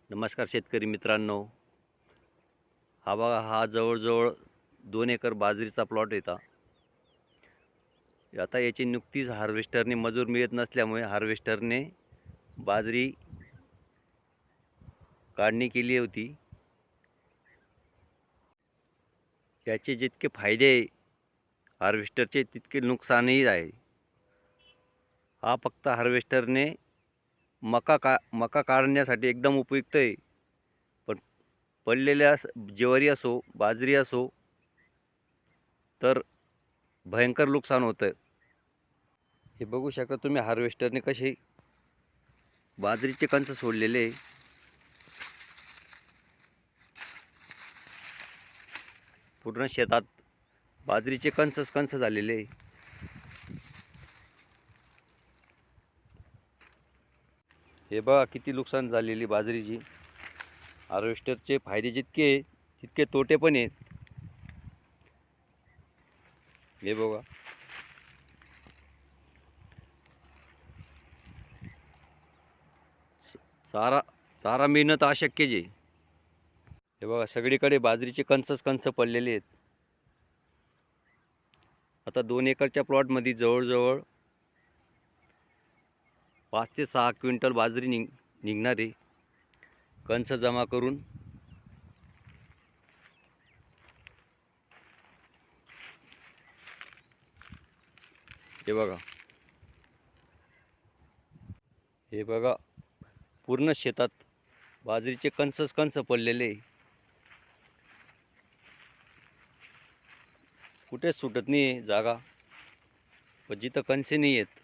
नमस्कार शेतकरी मित्रांनो. हा बघा, हा जवळजवळ 2 एकर बाजरीचा प्लॉट येता. आता याची नुकतीच हार्वेस्टरने मजूर मिळत नसल्यामुळे हार्वेस्टरने बाजरी काढणी केली होती. याचे जितके फायदे हार्वेस्टरचे तितके नुकसानही आहे. हा फक्त हार्वेस्टरने मका काढण्यासाठी एकदम उपयुक्त आहे. पण पडलेल्या ज्वारी असो बाजरी असो तर भयंकर नुकसान होतं. हे बघू शकता तुम्ही हार्वेस्टरने कसे बाजरीचे कंस सोडलेले. पूर्ण शेतात बाजरीचे कंस झालेले. हे बघा किती नुकसान झालेली बाजरीची. हार्वेस्टरचे फायदे जितके तितके तोटे पण आहेत. हे बघा, चारा मिळणं तर अशक्यच आहे. हे बघा, सगळीकडे बाजरीचे कंस पडलेले आहेत. आता 2 एकरच्या प्लॉटमध्ये जवळजवळ 5 ते 6 क्विंटल बाजरी निघणार आहे. कंस जमा करून हे बघा पूर्ण शेतात बाजरीचे कंस पडलेले. कुठेच सुटत नाही जागा, पण जिथं कंसे नाही आहेत.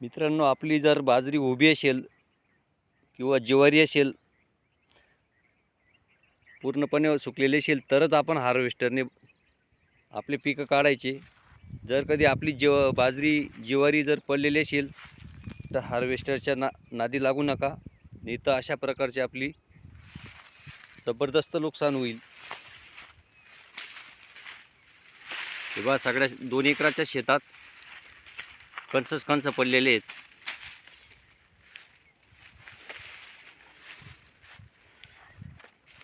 मित्रांनो, आपली जर बाजरी उभी असेल किंवा ज्वारी असेल पूर्णपणे सुकलेली असेल तरच आपण हार्वेस्टरने आपले पिकं काढायचे. जर कधी आपली बाजरी ज्वारी जर पडलेली असेल तर हार्वेस्टरच्या नादी लागू नका, नाही तर अशा प्रकारची आपली जबरदस्त नुकसान होईल. तेव्हा सगळ्या 2 एकराच्या शेतात कंस पडलेले आहेत.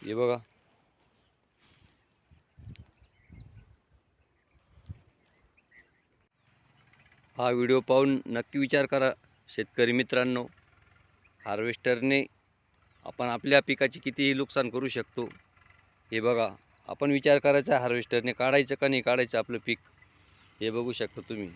हे बघा, हा व्हिडिओ पाहून नक्की विचार करा शेतकरी मित्रांनो. हार्वेस्टरने आपण आपल्या पिकाचे कितीही नुकसान करू शकतो. हे बघा, आपण विचार करायचा हार्वेस्टरने काढायचं का नाही काढायचं आपलं पीक. हे बघू शकता तुम्ही.